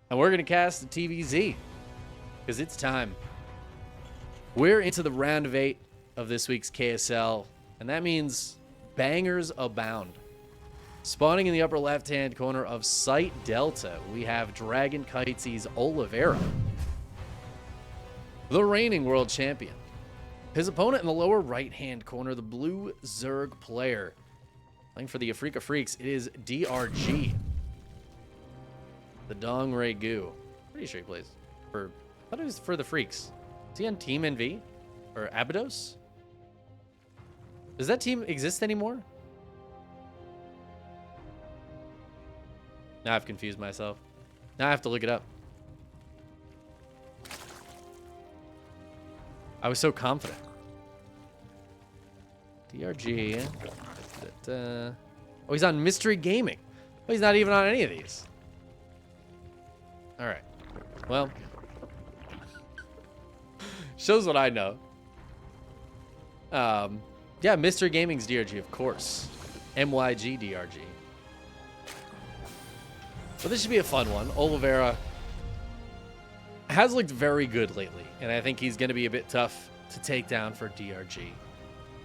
And we're going to cast the TVZ because it's time. We're into the round of 8 of this week's KSL, and that means bangers abound. Spawning in the upper left-hand corner of Site Delta, we have Dragon Kites's Oliveira, the reigning world champion. His opponent in the lower right-hand corner, the blue Zerg player. Playing for the Afrika Freaks, it is DRG. The Dong Ray Goo. Pretty sure he plays for, I thought it was for the Freaks. Is he on Team NV? Or Abydos? Does that team exist anymore? Now I've confused myself. Now I have to look it up. I was so confident. DRG. Oh, he's on Mystery Gaming. Oh, he's not even on any of these. All right. Well, shows what I know. Yeah, Mystery Gaming's DRG, of course. MYG DRG. But this should be a fun one. Oliveira has looked very good lately, and I think he's going to be a bit tough to take down for DRG.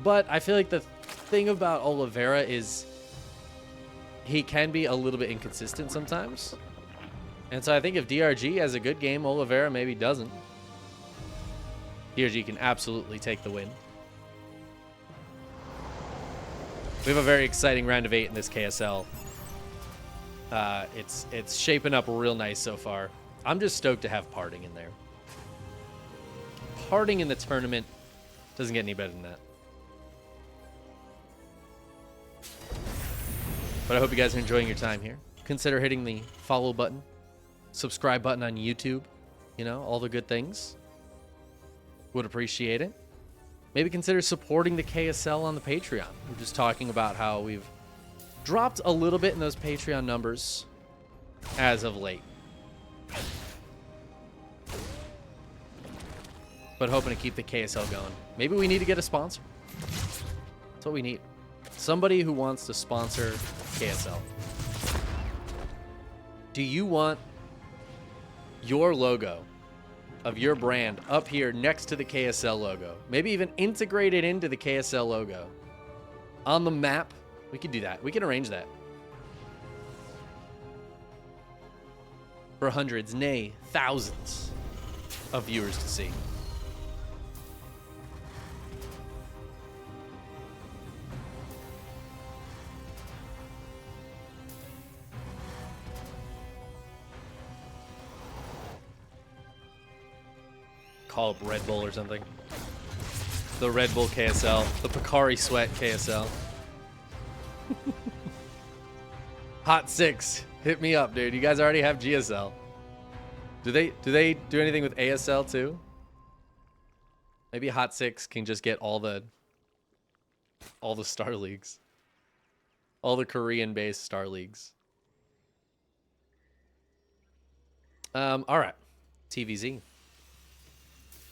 But I feel like the thing about Oliveira is he can be a little bit inconsistent sometimes. And so I think if DRG has a good game, Oliveira maybe doesn't. DRG can absolutely take the win. We have a very exciting round of 8 in this KSL. It's shaping up real nice so far. I'm just stoked to have Parting in there. Parting in the tournament doesn't get any better than that. But I hope you guys are enjoying your time here. Consider hitting the follow button, subscribe button on YouTube. You know, all the good things. Would appreciate it. Maybe consider supporting the KSL on the Patreon. We're just talking about how we've dropped a little bit in those Patreon numbers as of late. But hoping to keep the KSL going. Maybe we need to get a sponsor. That's what we need. Somebody who wants to sponsor KSL. Do you want your logo of your brand up here next to the KSL logo? Maybe even integrated into the KSL logo. On the map. We could do that. We can arrange that. For hundreds, nay, thousands of viewers to see. Call up Red Bull or something. The Red Bull KSL. The Picari Sweat KSL. Hot 6. Hit me up, dude. You guys already have GSL. Do they do anything with ASL too? Maybe Hot 6 can just get all the star leagues. All the Korean-based star leagues. All right. TVZ.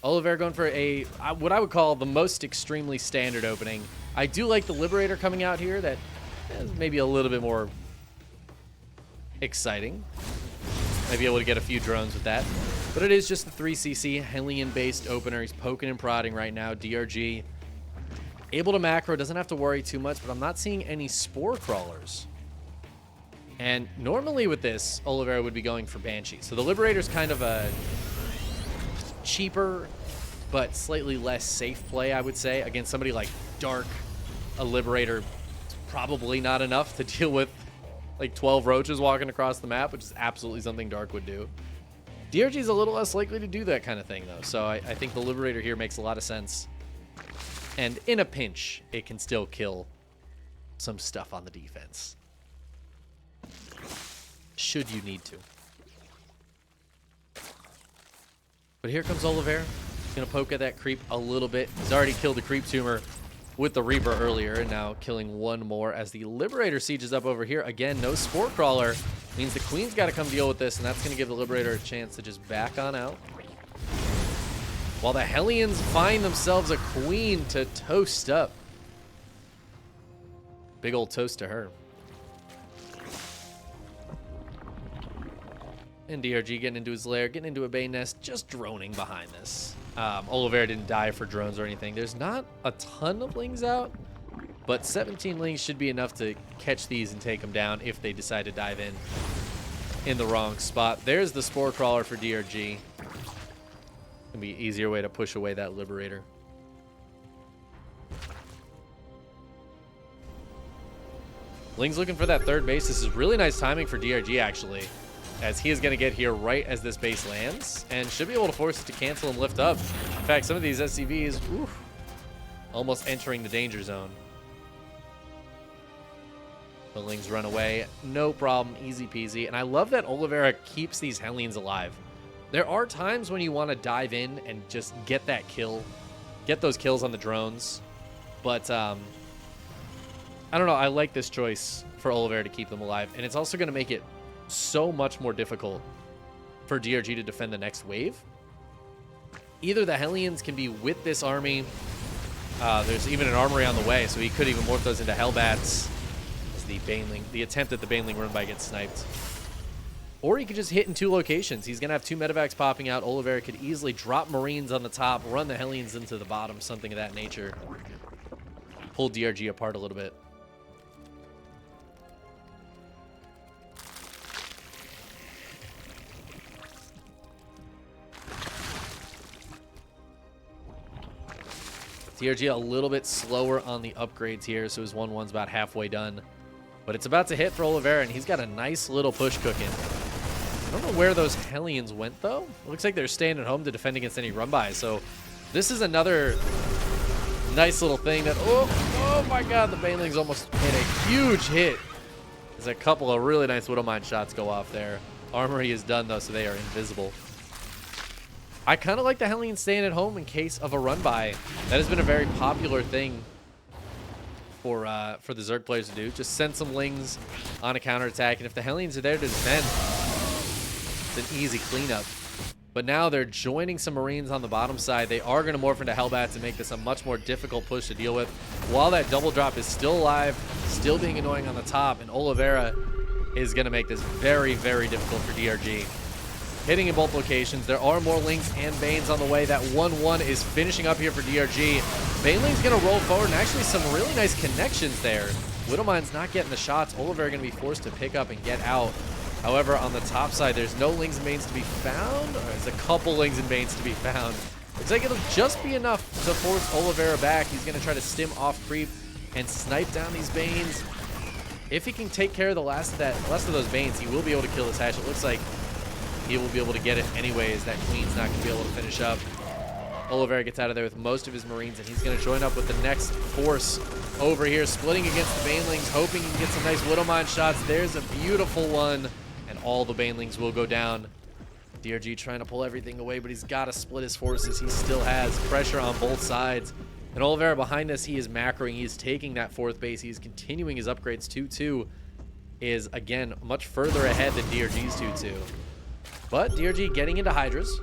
Oliveira going for what I would call the most extremely standard opening. I do like the Liberator coming out here. That is maybe a little bit more exciting. Maybe able to get a few drones with that. But it is just the 3cc Hellion-based opener. He's poking and prodding right now. DRG able to macro. Doesn't have to worry too much, but I'm not seeing any Spore Crawlers. And normally with this, Oliveira would be going for Banshee. So the Liberator's kind of a cheaper but slightly less safe play, I would say, against somebody like Dark. A Liberator is probably not enough to deal with like 12 roaches walking across the map, which is absolutely something Dark would do. DRG is a little less likely to do that kind of thing, though, so I think the Liberator here makes a lot of sense. And in a pinch, it can still kill some stuff on the defense. Should you need to. But here comes Oliveira. He's going to poke at that creep a little bit. He's already killed the creep tumor with the Reaper earlier, and now killing one more as the Liberator sieges up over here. Again, no Spore Crawler. Means the Queen's got to come deal with this, and that's going to give the Liberator a chance to just back on out. While the Hellions find themselves a Queen to toast up. Big old toast to her. And DRG getting into his lair, getting into a Bane nest, just droning behind this. Oliveira didn't die for drones or anything. There's not a ton of lings out, but 17 lings should be enough to catch these and take them down if they decide to dive in the wrong spot. There's the Spore Crawler for DRG. Gonna be an easier way to push away that Liberator. Ling's looking for that third base. This is really nice timing for DRG, actually, as he is going to get here right as this base lands and should be able to force it to cancel and lift up. In fact, some of these SCVs, almost entering the danger zone. The Lings run away. No problem. Easy peasy. And I love that Oliveira keeps these Hellions alive. There are times when you want to dive in and just get that kill, get those kills on the drones. But, I don't know. I like this choice for Oliveira to keep them alive. And it's also going to make it so much more difficult for DRG to defend the next wave. Either the Hellions can be with this army. There's even an armory on the way, so he could even morph those into Hellbats as the attempt at the Baneling run by gets sniped. Or he could just hit in two locations. He's going to have two medevacs popping out. Oliveira could easily drop Marines on the top, run the Hellions into the bottom, something of that nature. Pull DRG apart a little bit. DRG a little bit slower on the upgrades here, so his 1-1's about halfway done. But it's about to hit for Oliveira, and he's got a nice little push cooking. I don't know where those Hellions went, though. It looks like they're staying at home to defend against any run-bys. So this is another nice little thing that... Oh my god, the Banelings almost hit a huge hit. There's a couple of really nice Widowmine shots go off there. Armory is done, though, so they are invisible. I kind of like the Hellions staying at home in case of a run-by. That has been a very popular thing for the Zerg players to do. Just send some Lings on a counterattack, and if the Hellions are there to defend, it's an easy cleanup. But now they're joining some Marines on the bottom side. They are going to morph into Hellbats and make this a much more difficult push to deal with. While that double drop is still alive, still being annoying on the top, and Oliveira is going to make this very, very difficult for DRG. Hitting in both locations. There are more Lings and Banes on the way. That 1-1 is finishing up here for DRG. Baneling's going to roll forward, and actually some really nice connections there. Widowmine's not getting the shots. Oliveira going to be forced to pick up and get out. However, on the top side, there's no Lings and Banes to be found. Or there's a couple Lings and Banes to be found. Looks like it'll just be enough to force Oliveira back. He's going to try to stim off creep and snipe down these Banes. If he can take care of the last of those Banes, he will be able to kill this hatch. It looks like he will be able to get it anyways. That Queen's not going to be able to finish up. Oliveira gets out of there with most of his Marines, and he's going to join up with the next force over here, splitting against the Banelings, hoping he can get some nice Widowmine shots. There's a beautiful one, and all the Banelings will go down. DRG trying to pull everything away, but he's got to split his forces. He still has pressure on both sides. And Oliveira behind us, he is macroing. He is taking that fourth base. He is continuing his upgrades. 2-2 is, again, much further ahead than DRG's 2-2. But DRG getting into Hydras.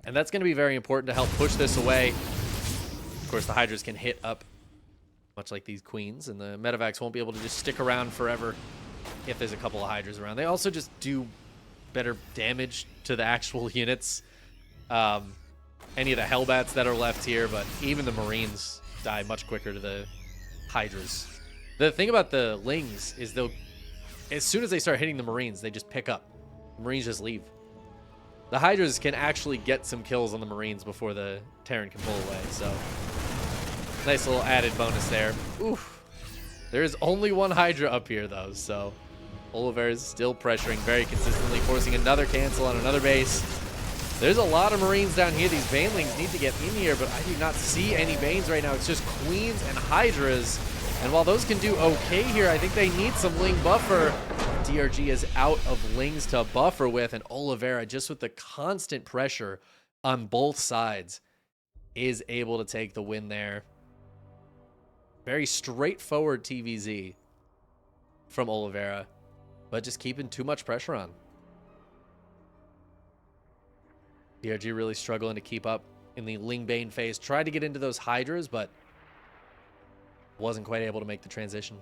And that's going to be very important to help push this away. Of course, the Hydras can hit up, much like these Queens. And the Medevacs won't be able to just stick around forever if there's a couple of Hydras around. They also just do better damage to the actual units. Any of the Hellbats that are left here. But even the Marines die much quicker to the Hydras. The thing about the Lings is they'll, as soon as they start hitting the Marines, they just pick up. The Marines just leave. The Hydras can actually get some kills on the Marines before the Terran can pull away, so nice little added bonus there. Oof. There is only one Hydra up here, though, so Oliveira is still pressuring very consistently, forcing another cancel on another base. There's a lot of Marines down here. These Banelings need to get in here, but I do not see any Banes right now. It's just Queens and Hydras. And while those can do okay here, I think they need some Ling buffer. DRG is out of Lings to buffer with, and Oliveira, just with the constant pressure on both sides, is able to take the win there. Very straightforward TVZ from Oliveira, but just keeping too much pressure on. DRG really struggling to keep up in the Ling Bane phase. Tried to get into those Hydras, but wasn't quite able to make the transition.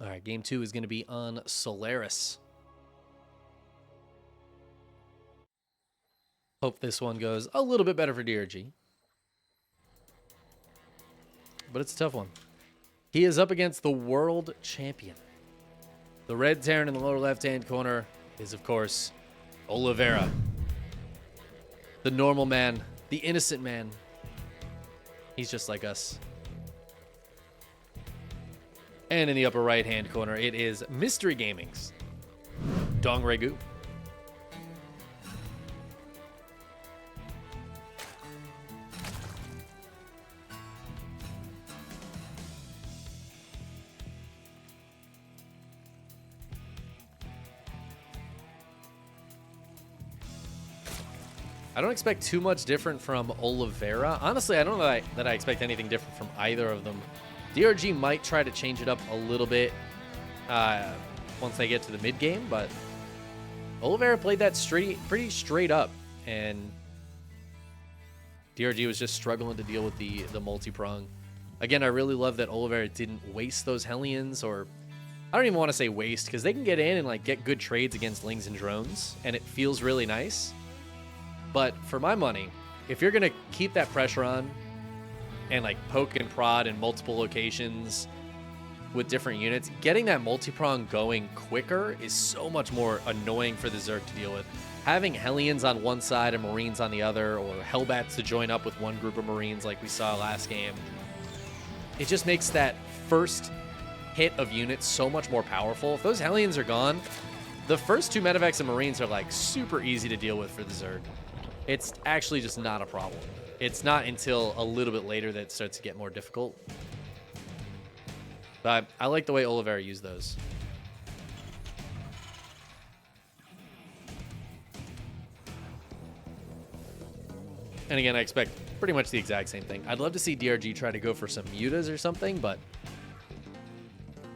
All right, game 2 is going to be on Solaris. Hope this one goes a little bit better for DRG. But it's a tough one. He is up against the world champion. The red Terran in the lower left-hand corner is, of course, Oliveira. The normal man, the innocent man. He's just like us. And in the upper right-hand corner, it is Mystery Gaming's Dong Regu. I don't expect too much different from Oliveira. Honestly, I don't know that I expect anything different from either of them. DRG might try to change it up a little bit once they get to the mid game, but Oliveira played that pretty straight up, and DRG was just struggling to deal with the multi-prong. Again, I really love that Oliveira didn't waste those Hellions, or I don't even want to say waste, because they can get in and like get good trades against Lings and Drones, and it feels really nice. But for my money, if you're going to keep that pressure on and like poke and prod in multiple locations with different units, getting that multi-prong going quicker is so much more annoying for the Zerg to deal with. Having Hellions on one side and Marines on the other, or Hellbats to join up with one group of Marines like we saw last game, it just makes that first hit of units so much more powerful. If those Hellions are gone, the first 2 Medivacs and Marines are like super easy to deal with for the Zerg. It's actually just not a problem. It's not until a little bit later that it starts to get more difficult. But I like the way Oliveira used those. And again, I expect pretty much the exact same thing. I'd love to see DRG try to go for some mutas or something, but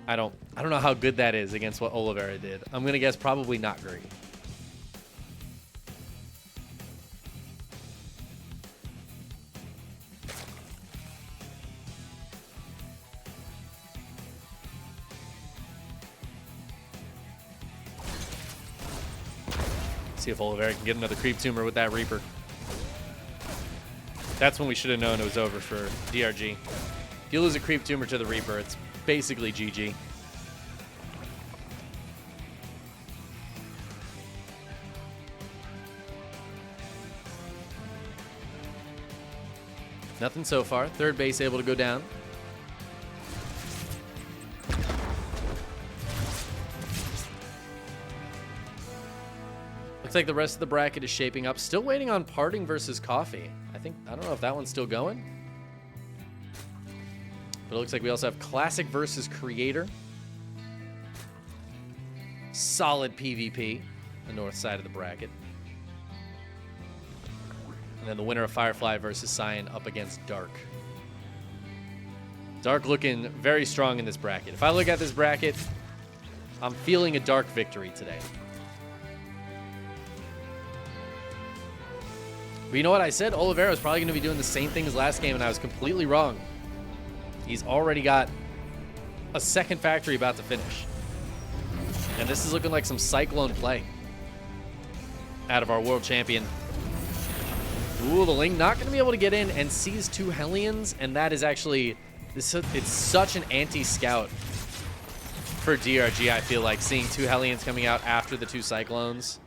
I don't know how good that is against what Oliveira did. I'm gonna guess probably not great. See if Oliveira can get another creep tumor with that Reaper. That's when we should have known it was over for DRG. If you lose a creep tumor to the Reaper, it's basically GG. Nothing so far. Third base able to go down. Looks like the rest of the bracket is shaping up. Still waiting on Parting versus Coffee. I don't know if that one's still going. But it looks like we also have Classic versus Creator. Solid PvP, the north side of the bracket. And then the winner of Firefly versus Cyan up against Dark. Dark looking very strong in this bracket. If I look at this bracket, I'm feeling a Dark victory today. But you know what? I said Oliveira is probably going to be doing the same thing as last game, and I was completely wrong. He's already got a second factory about to finish. And this is looking like some Cyclone play out of our world champion. Ooh, the Ling not going to be able to get in and sees 2 Hellions, and that is actually, it's such an anti-scout for DRG, I feel like, seeing 2 Hellions coming out after the 2 Cyclones.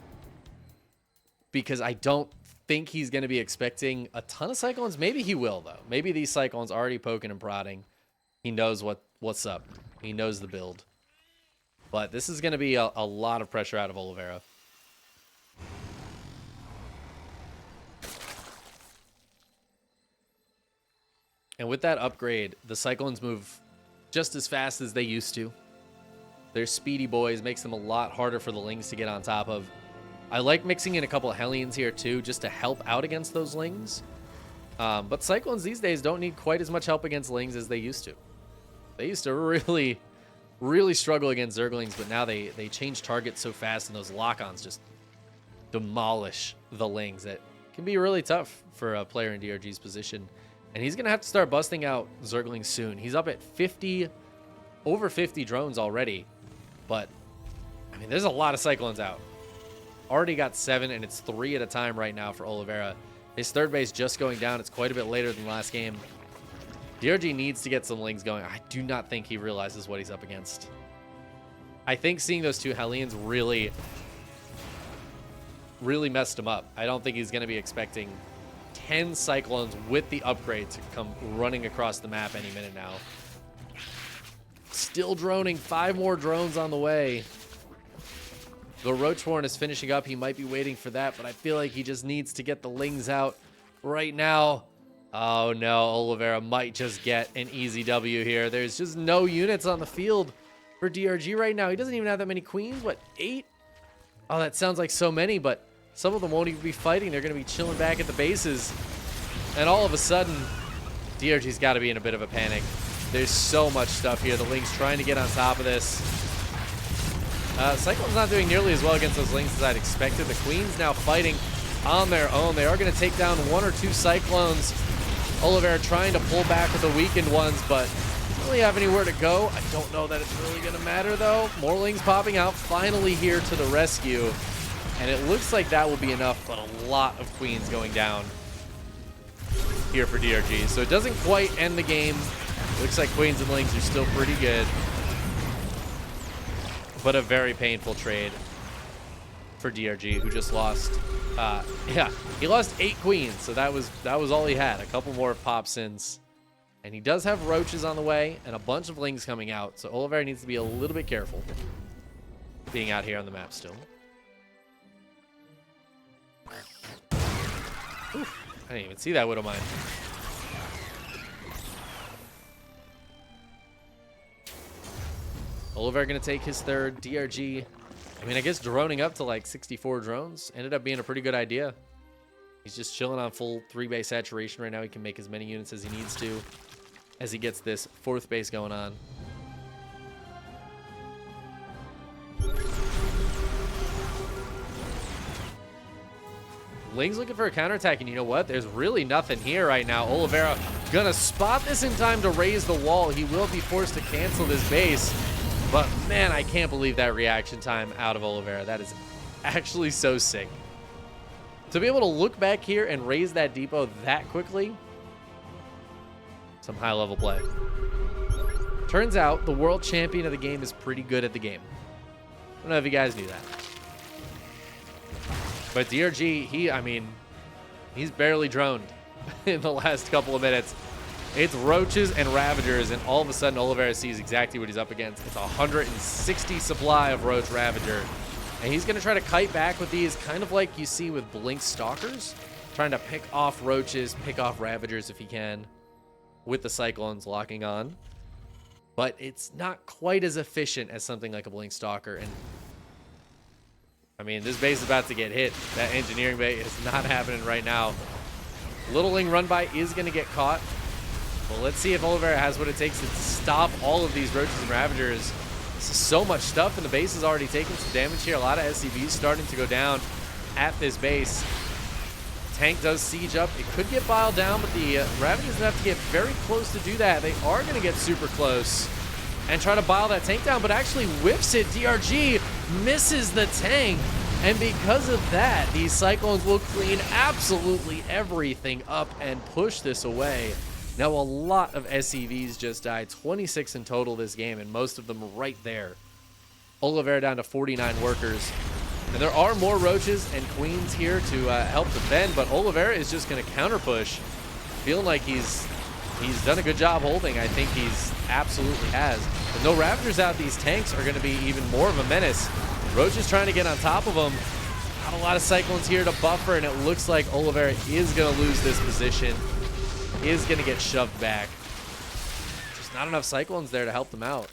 Because I don't think he's going to be expecting a ton of Cyclones. Maybe he will, though. Maybe these Cyclones already poking and prodding. He knows what's up. He knows the build. But this is going to be a lot of pressure out of Oliveira. And with that upgrade, the Cyclones move just as fast as they used to. They're speedy boys, makes them a lot harder for the Lings to get on top of. I like mixing in a couple of Hellions here too, just to help out against those Lings. But Cyclones these days don't need quite as much help against Lings as they used to. They used to really, really struggle against Zerglings, but now they change targets so fast, and those lock-ons just demolish the Lings. That can be really tough for a player in DRG's position. And he's going to have to start busting out Zerglings soon. He's up at 50 over 50 drones already. But, I mean, there's a lot of Cyclones out. Already got 7, and it's 3 at a time right now for Oliveira. His third base just going down. It's quite a bit later than last game. DRG needs to get some Lings going. I do not think he realizes what he's up against. I think seeing those 2 Hellions really messed him up. I don't think he's going to be expecting 10 Cyclones with the upgrade to come running across the map any minute now. Still droning. 5 more drones on the way. The Roach Horn is finishing up. He might be waiting for that, but I feel like he just needs to get the Lings out right now. Oh no, Oliveira might just get an easy W here. There's just no units on the field for DRG right now. He doesn't even have that many queens. What, 8? Oh, that sounds like so many, but some of them won't even be fighting. They're going to be chilling back at the bases. And all of a sudden, DRG's got to be in a bit of a panic. There's so much stuff here. The Lings trying to get on top of this. Cyclone's not doing nearly as well against those Lings as I'd expected. The Queen's now fighting on their own. They are going to take down 1 or 2 Cyclones. Oliveira trying to pull back with the weakened ones, but don't really have anywhere to go. I don't know that it's really going to matter, though. More Lings popping out, finally here to the rescue. And it looks like that will be enough, but a lot of Queens going down here for DRG. So it doesn't quite end the game. Looks like Queens and Lings are still pretty good. But a very painful trade for DRG, who just lost. Yeah, he lost 8 Queens, so that was all he had. A couple more pop since. And he does have Roaches on the way and a bunch of Lings coming out, so Oliveira needs to be a little bit careful being out here on the map still. Oof, I didn't even see that Widow Mine. Oliveira going to take his third. DRG, I mean, I guess droning up to like 64 drones ended up being a pretty good idea. He's just chilling on full 3-base saturation right now. He can make as many units as he needs to as he gets this 4th base going on. Ling's looking for a counterattack, and you know what? There's really nothing here right now. Oliveira gonna spot this in time to raise the wall. He will be forced to cancel this base. But man, I can't believe that reaction time out of Oliveira. That is actually so sick. To be able to look back here and raise that depot that quickly, some high-level play. Turns out the world champion of the game is pretty good at the game. I don't know if you guys knew that. But DRG, I mean, he's barely droned in the last couple of minutes. It's Roaches and Ravagers, and all of a sudden Oliveira sees exactly what he's up against. It's 160 supply of Roach Ravager. And he's going to try to kite back with these, kind of like you see with Blink Stalkers. Trying to pick off Roaches, pick off Ravagers if he can, with the Cyclones locking on. But it's not quite as efficient as something like a Blink Stalker. And I mean, this base is about to get hit. That engineering bay is not happening right now. Little Ling run by is going to get caught. Well, let's see if Oliveira has what it takes to stop all of these Roaches and Ravagers. This is so much stuff, and the base is already taking some damage here. A lot of SCVs starting to go down at this base. Tank does siege up. It could get biled down, but the Ravagers have to get very close to do that. They are going to get super close and try to bile that tank down, but actually whips it. DRG misses the tank, and because of that, these Cyclones will clean absolutely everything up and push this away. Now, a lot of SCVs just died, 26 in total this game, and most of them right there. Oliveira down to 49 workers. And there are more Roaches and Queens here to help defend, but Oliveira is just going to counter push. Feeling like he's done a good job holding. I think he's absolutely has. With no Ravagers out, these tanks are going to be even more of a menace. Roach is trying to get on top of them. Not a lot of Cyclones here to buffer, and it looks like Oliveira is going to lose this position. Is going to get shoved back. Just not enough Cyclones there to help them out.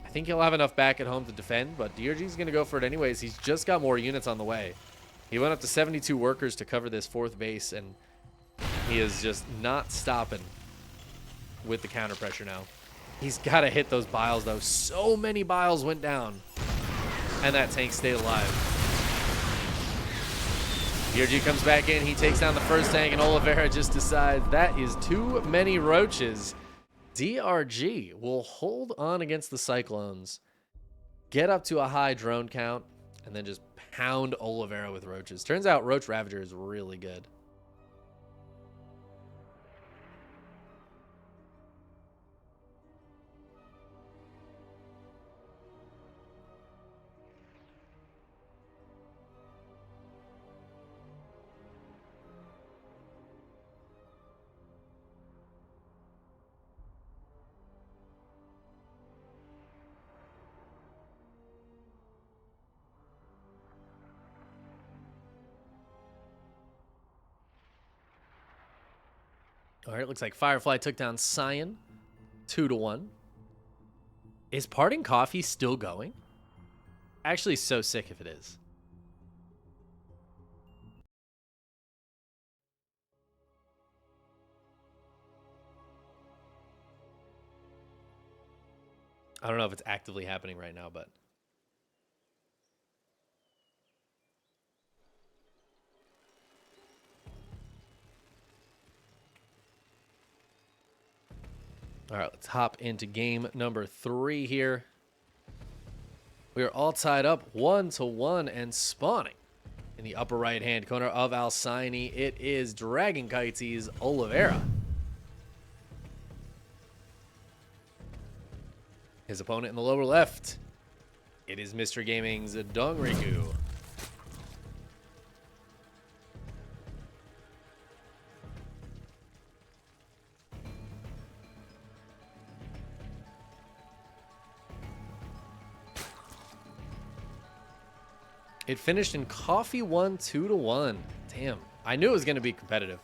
I think he'll have enough back at home to defend, but DRG's going to go for it anyways. He's just got more units on the way. He went up to 72 workers to cover this 4th base, and he is just not stopping with the counter pressure now. He's got to hit those biles, though. So many biles went down, and that tank stayed alive. DRG comes back in, he takes down the first tank, and Oliveira just decides that is too many Roaches. DRG will hold on against the Cyclones, get up to a high drone count, and then just pound Oliveira with roaches. Turns out Roach Ravager is really good. All right, looks like Firefly took down Cyan 2-1. Is Parting Coffee still going? Actually, so sick if it is. I don't know if it's actively happening right now, but... All right, let's hop into game number 3 here. We are all tied up 1-1 and spawning in the upper right-hand corner of Alcyone. It is Dragon Kitesy's Oliveira. His opponent in the lower left, it is Mr. Gaming's Dongriku. It finished in Coffee 1 2-1. Damn, I knew it was going to be competitive.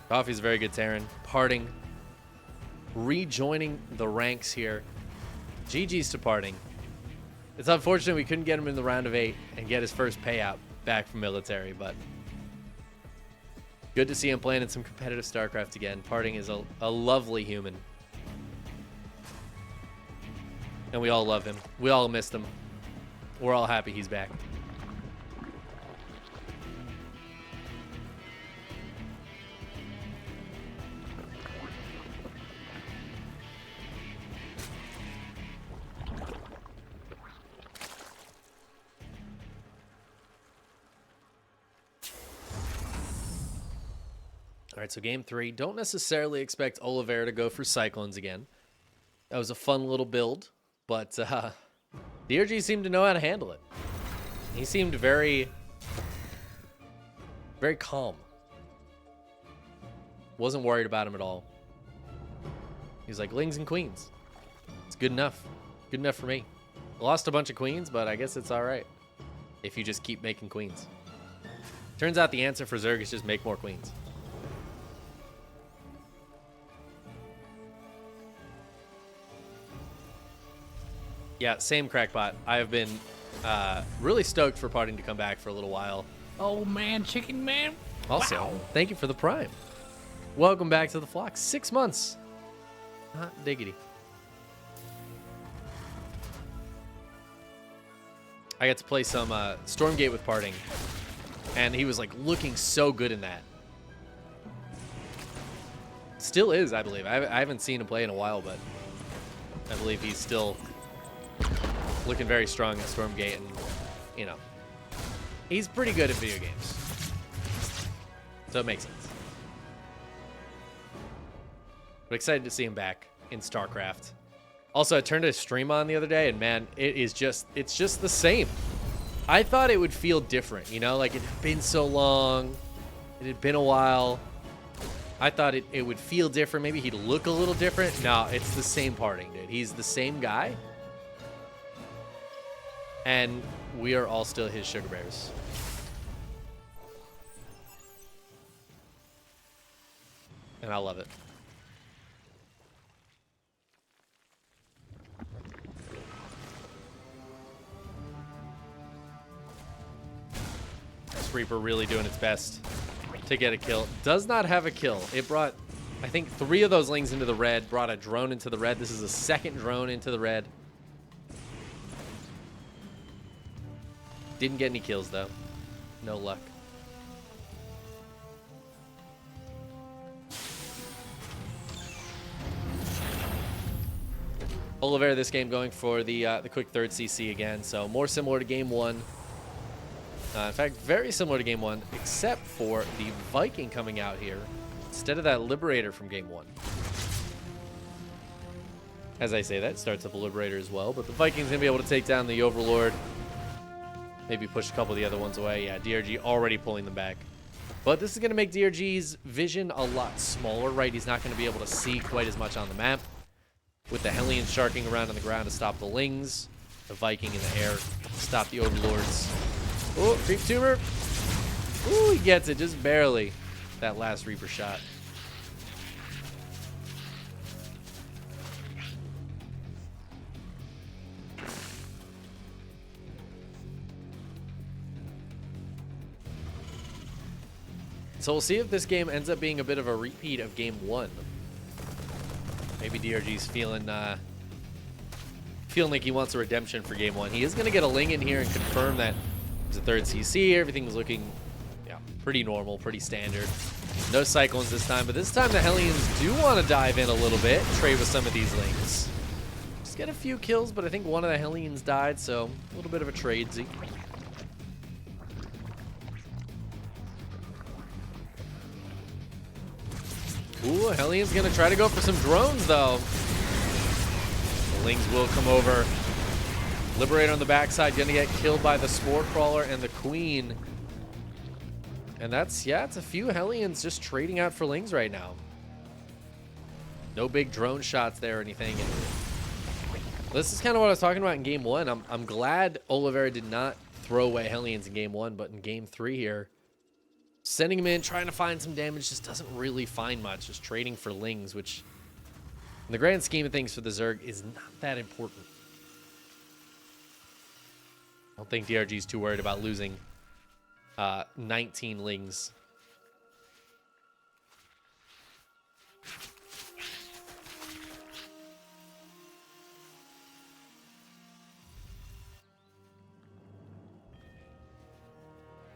Coffee's a very good Terran. Parting, rejoining the ranks here. GG's to Parting. It's unfortunate we couldn't get him in the round of 8 and get his first payout back from military, but good to see him playing in some competitive StarCraft again. Parting is a lovely human. And we all love him. We all missed him. We're all happy he's back. All right, so game 3. Don't necessarily expect Oliveira to go for Cyclones again. That was a fun little build, but DRG seemed to know how to handle it. He seemed very, very calm. Wasn't worried about him at all. He's like, Lings and Queens. It's good enough. Good enough for me. Lost a bunch of queens, but I guess it's all right if you just keep making queens. Turns out the answer for Zerg is just make more queens. Yeah, same Crackbot. I have been really stoked for Parting to come back for a little while. Oh man, Chickenman. Also, wow. Thank you for the Prime. Welcome back to the flock. 6 months. Hot diggity. I got to play some Stormgate with Parting, and he was like looking so good in that. Still is, I believe. I haven't seen him play in a while, but I believe he's still looking very strong in Stormgate, and you know, he's pretty good at video games, so it makes sense. But excited to see him back in StarCraft. Also, I turned his stream on the other day, and man, it's just the same. I thought it would feel different, you know, like it had been so long, it had been a while. I thought it would feel different. Maybe he'd look a little different. No, it's the same Parting, dude. He's the same guy. And we are all still his sugar bears. And I love it. This Reaper really doing its best to get a kill. Does not have a kill. It brought, I think, 3 of those Lings into the red, brought a drone into the red. This is a second drone into the red. Didn't get any kills, though. No luck. Oliveira this game going for the quick third CC again, so more similar to game one. In fact, very similar to game one, except for the Viking coming out here instead of that Liberator from game one. As I say that, it starts up a Liberator as well, but the Viking's going to be able to take down the Overlord. Maybe push a couple of the other ones away. Yeah, DRG already pulling them back. But this is going to make DRG's vision a lot smaller, right? He's not going to be able to see quite as much on the map. With the Hellions sharking around on the ground to stop the Lings. The Viking in the air to stop the Overlords. Oh, Creep Tumor. Ooh, he gets it just barely. That last Reaper shot. So we'll see if this game ends up being a bit of a repeat of game one. Maybe DRG's feeling like he wants a redemption for game one. He is going to get a Ling in here and confirm that it's a third CC. Everything's looking pretty normal, pretty standard. No Cyclones this time, but this time the Hellions do want to dive in a little bit, trade with some of these Lings. Just get a few kills, but I think one of the Hellions died, so a little bit of a trade-y. Ooh, Hellion's gonna try to go for some drones, though. The Lings will come over. Liberator on the backside, gonna get killed by the Spore Crawler and the Queen. And that's, yeah, it's a few Hellions just trading out for Lings right now. No big drone shots there or anything. And this is kind of what I was talking about in game one. I'm glad Oliveira did not throw away Hellions in game one, but in game three here, sending him in, trying to find some damage, just doesn't really find much. Just trading for Lings, which in the grand scheme of things for the Zerg is not that important. I don't think DRG's too worried about losing 19 Lings.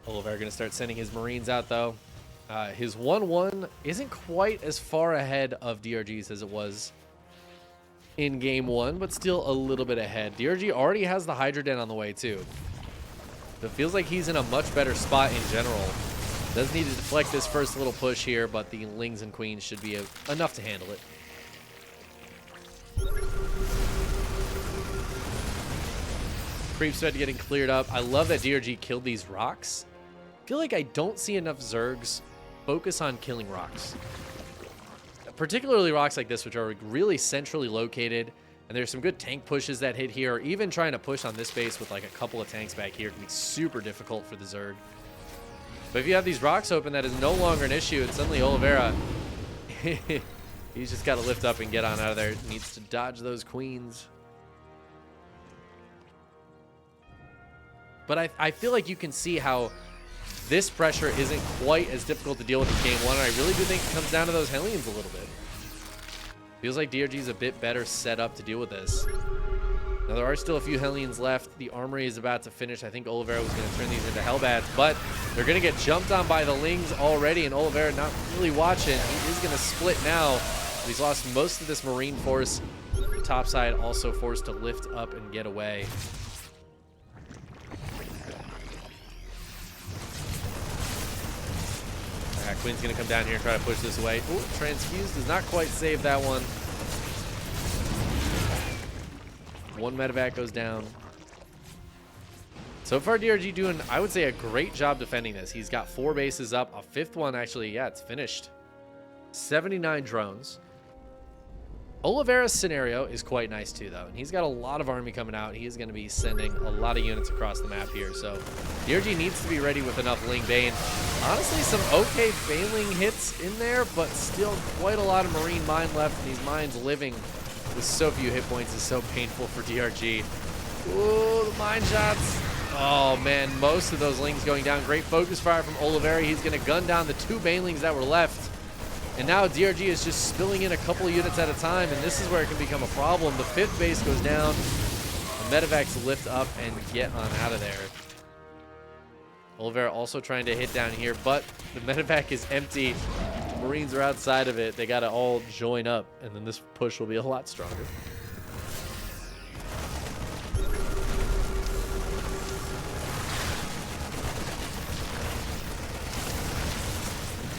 Oliveira going to start sending his Marines out, though. His 1-1 isn't quite as far ahead of DRG's as it was in game one, but still a little bit ahead. DRG already has the Hydra Den on the way, too. So it feels like he's in a much better spot in general. Does need to deflect this first little push here, but the Lings and Queens should be enough to handle it. Creep spread getting cleared up. I love that DRG killed these rocks. I feel like I don't see enough Zergs focus on killing rocks. Particularly rocks like this, which are really centrally located. And there's some good tank pushes that hit here. Even trying to push on this base with like a couple of tanks back here can be super difficult for the Zerg. But if you have these rocks open, that is no longer an issue. And suddenly Oliveira, he's just got to lift up and get on out of there. Needs to dodge those Queens. But I feel like you can see how this pressure isn't quite as difficult to deal with in game one. And I really do think it comes down to those Hellions a little bit. Feels like DRG's a bit better set up to deal with this. Now, there are still a few Hellions left. The armory is about to finish. I think Oliveira was going to turn these into Hellbats, but they're going to get jumped on by the Lings already, and Oliveira not really watching. He is going to split now. He's lost most of this Marine force. Topside also forced to lift up and get away. Queen's going to come down here and try to push this away. Ooh, Transfuse does not quite save that one. One medevac goes down. So far, DRG doing, I would say, a great job defending this. He's got 4 bases up. A 5th one, actually, yeah, it's finished. 79 drones. Oliveira's scenario is quite nice, too, though. And he's got a lot of army coming out. He is going to be sending a lot of units across the map here. So DRG needs to be ready with enough Ling Bane. Honestly, some okay Baneling hits in there, but still quite a lot of Marine Mine left. And these mines living with so few hit points is so painful for DRG. Ooh, the mine shots. Oh, man, most of those Lings going down. Great focus fire from Oliveira. He's going to gun down the 2 Banelings that were left. And now DRG is just spilling in a couple of units at a time, and this is where it can become a problem. The 5th base goes down. The medevacs lift up and get on out of there. Oliveira also trying to hit down here, but the medevac is empty. The Marines are outside of it. They got to all join up, and then this push will be a lot stronger.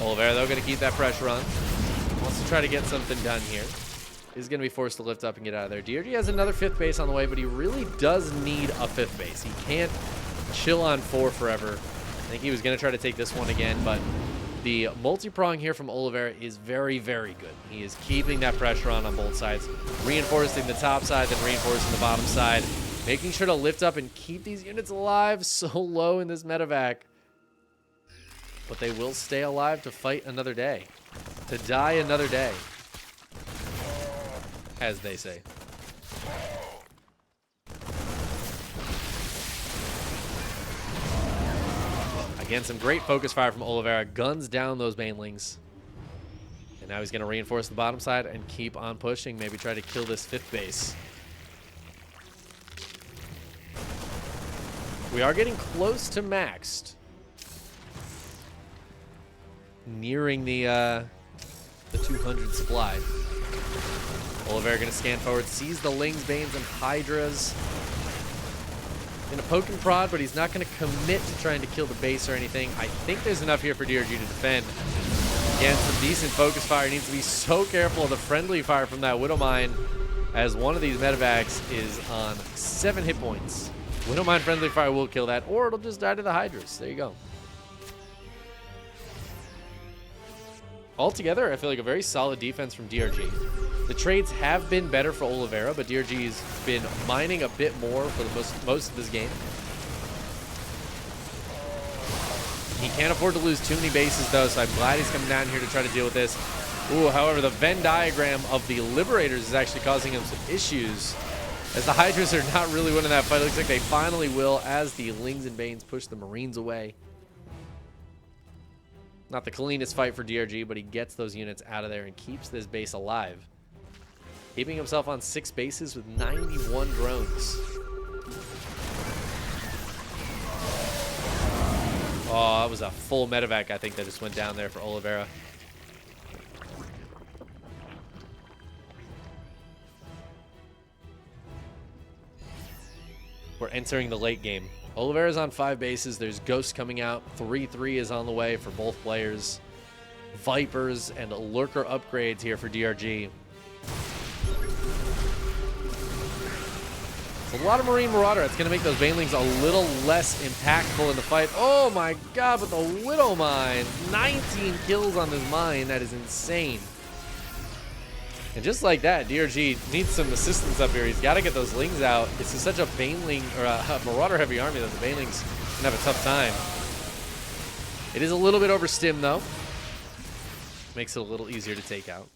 Oliveira, though, going to keep that pressure on. Wants to try to get something done here. Is going to be forced to lift up and get out of there. DRG has another 5th base on the way, but he really does need a 5th base. He can't chill on 4 forever. I think he was going to try to take this one again, but the multi-prong here from Oliveira is very, very good. He is keeping that pressure on both sides, reinforcing the top side, then reinforcing the bottom side, making sure to lift up and keep these units alive so low in this medevac. But they will stay alive to fight another day, to die another day, as they say. Again, some great focus fire from Oliveira. Guns down those banelings. And now he's going to reinforce the bottom side and keep on pushing. Maybe try to kill this 5th base. We are getting close to maxed. Nearing the 200 supply. Oliveira going to scan forward. Sees the Lings, Banes, and Hydras. Gonna poke and prod, but he's not gonna commit to trying to kill the base or anything. I think there's enough here for DRG to defend. Again, some decent focus fire. Needs to be so careful of the friendly fire from that Widowmine, as one of these medevacs is on 7 hit points. Widowmine friendly fire will kill that, or it'll just die to the Hydras. There you go. Altogether, I feel like a very solid defense from DRG. The trades have been better for Oliveira, but DRG's been mining a bit more for the most of this game. He can't afford to lose too many bases, though, so I'm glad he's coming down here to try to deal with this. Ooh, however, the Venn diagram of the Liberators is actually causing him some issues, as the Hydras are not really winning that fight. It looks like they finally will, as the Lings and Banes push the Marines away. Not the cleanest fight for DRG, but he gets those units out of there and keeps this base alive. Keeping himself on 6 bases with 91 drones. Oh, that was a full medevac, I think, that just went down there for Oliveira. We're entering the late game. Oliveira's on 5 bases. There's Ghosts coming out. 3-3 is on the way for both players. Vipers and Lurker upgrades here for DRG. A lot of Marine Marauder. It's going to make those Banelings a little less impactful in the fight. Oh my god, but the Widow Mine. 19 kills on this mine. That is insane. And just like that, DRG needs some assistance up here. He's got to get those Lings out. This is such a Baneling, or a Marauder-heavy army that the Banelings can have a tough time. It is a little bit overstim, though. Makes it a little easier to take out.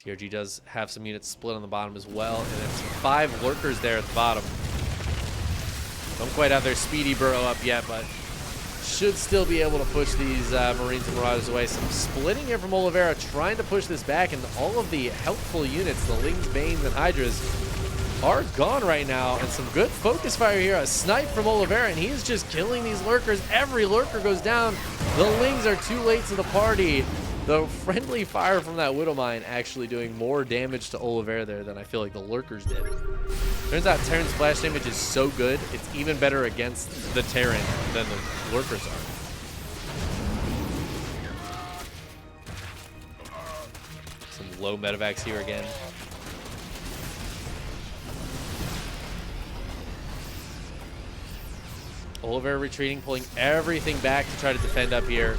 DRG does have some units split on the bottom as well, and then some 5 Lurkers there at the bottom. Don't quite have their speedy burrow up yet, but should still be able to push these Marines and Marauders away. Some splitting here from Oliveira, trying to push this back, and all of the helpful units, the Lings, Banes, and Hydras, are gone right now. And some good focus fire here. A snipe from Oliveira, and he's just killing these Lurkers. Every Lurker goes down. The Lings are too late to the party. The friendly fire from that Widow Mine actually doing more damage to Oliveira there than I feel like the Lurkers did. Turns out Terran splash damage is so good, it's even better against the Terran than the Lurkers are. Some low medevacs here again. Oliveira retreating, pulling everything back to try to defend up here.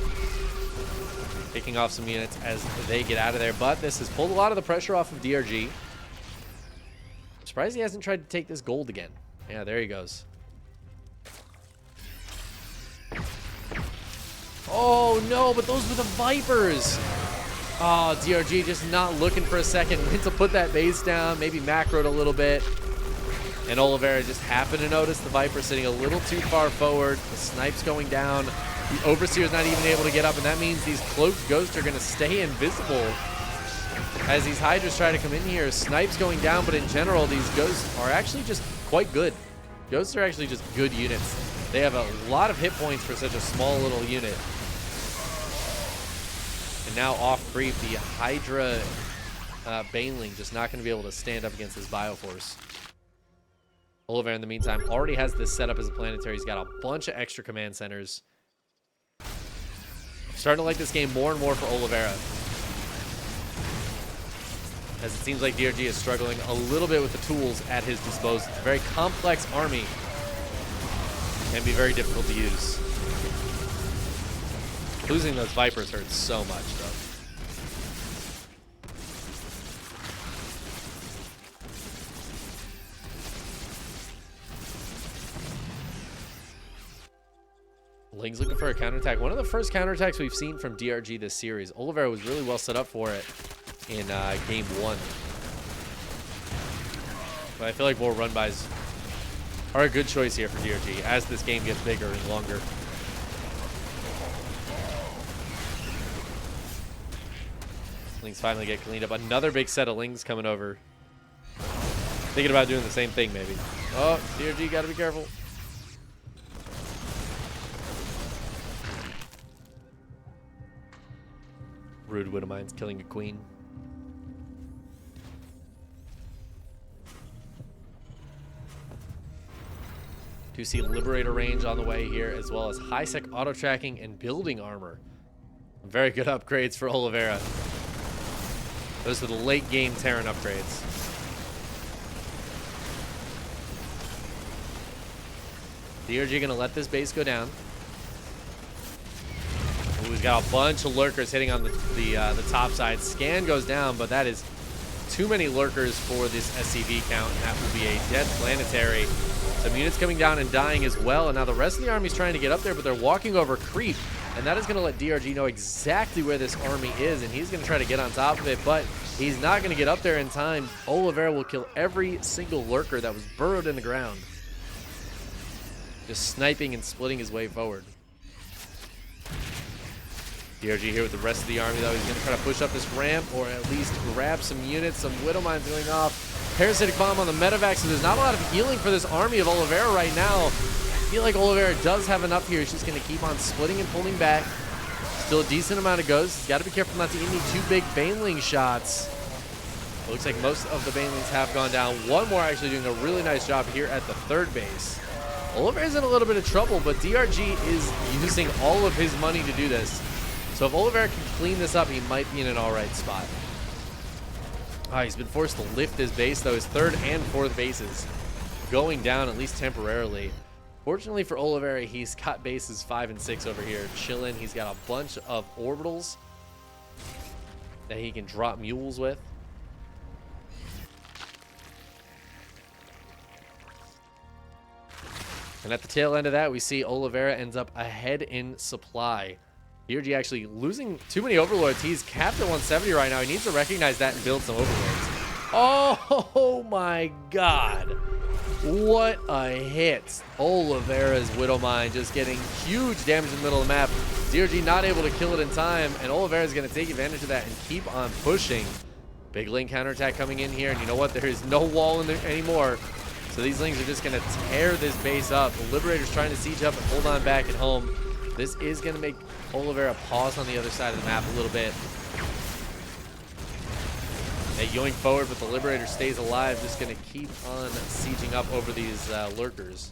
Taking off some units as they get out of there, but this has pulled a lot of the pressure off of DRG. I'm surprised he hasn't tried to take this gold again. Yeah, there he goes. Oh no, but those were the Vipers. Oh, DRG just not looking for a second. Went to put that base down, maybe macroed a little bit. And Oliveira just happened to notice the Viper sitting a little too far forward. The snipe's going down. The Overseer's not even able to get up, and that means these cloaked ghosts are going to stay invisible as these Hydras try to come in here. Snipe's going down, but in general, these ghosts are actually just quite good. Ghosts are actually just good units. They have a lot of hit points for such a small little unit. And now off creep, the Hydra Baneling just not going to be able to stand up against this Bioforce. Oliveira, in the meantime, already has this set up as a planetary. He's got a bunch of extra command centers. Starting to like this game more and more for Oliveira, as it seems like DRG is struggling a little bit with the tools at his disposal. It's a very complex army. Can be very difficult to use. Losing those Vipers hurts so much, though. Ling's looking for a counterattack. One of the first counterattacks we've seen from DRG this series. Oliveira was really well set up for it in game 1. But I feel like more run-bys are a good choice here for DRG as this game gets bigger and longer. Lings finally get cleaned up. Another big set of Lings coming over. Thinking about doing the same thing, maybe. Oh, DRG, gotta be careful. Rude Widowmine's killing a queen. Do see Liberator range on the way here, as well as high-sec auto-tracking and building armor. Very good upgrades for Oliveira. Those are the late-game Terran upgrades. DRG gonna let this base go down. Ooh, he's got a bunch of lurkers hitting on the top side. Scan goes down, but that is too many lurkers for this SCV count, and that will be a dead planetary. Some units coming down and dying as well, and now the rest of the army's trying to get up there, but they're walking over creep, and that is going to let DRG know exactly where this army is, and he's going to try to get on top of it, but he's not going to get up there in time. Oliveira will kill every single lurker that was burrowed in the ground. Just sniping and splitting his way forward. DRG here with the rest of the army, though. He's going to try to push up this ramp, or at least grab some units. Some Widow Mines going off. Parasitic Bomb on the medevac, so there's not a lot of healing for this army of Oliveira right now. I feel like Oliveira does have enough here. He's just going to keep on splitting and pulling back. Still a decent amount of ghosts. He's got to be careful not to get any too big Baneling shots. It looks like most of the Banelings have gone down. One more actually doing a really nice job here at the third base. Oliveira's in a little bit of trouble, but DRG is using all of his money to do this. So if Oliveira can clean this up, he might be in an alright spot. He's been forced to lift his base, though. His third and fourth bases going down, at least temporarily. Fortunately for Oliveira, he's got bases 5 and 6 over here chilling. He's got a bunch of orbitals that he can drop mules with. And at the tail end of that, we see Oliveira ends up ahead in supply. DRG actually losing too many overlords. He's capped at 170 right now. He needs to recognize that and build some overlords. Oh my god. What a hit. Oliveira's Widowmine just getting huge damage in the middle of the map. DRG not able to kill it in time, and Oliveira's going to take advantage of that and keep on pushing. Big Ling counterattack coming in here, and you know what? There is no wall in there anymore. So these Lings are just going to tear this base up. The Liberator's trying to siege up and hold on back at home. This is going to make Oliveira pause on the other side of the map a little bit. They yoink forward, but the Liberator stays alive. Just going to keep on sieging up over these lurkers.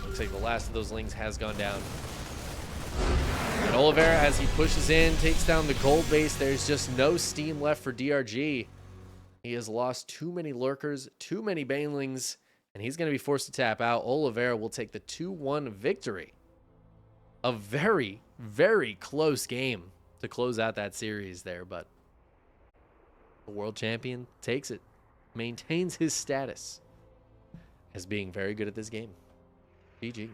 Looks like the last of those Lings has gone down. And Oliveira, as he pushes in, takes down the gold base. There's just no steam left for DRG. He has lost too many lurkers, too many Banelings, and he's going to be forced to tap out. Oliveira will take the 2-1 victory. A very, very close game to close out that series there, but the world champion takes it, maintains his status as being very good at this game. GG.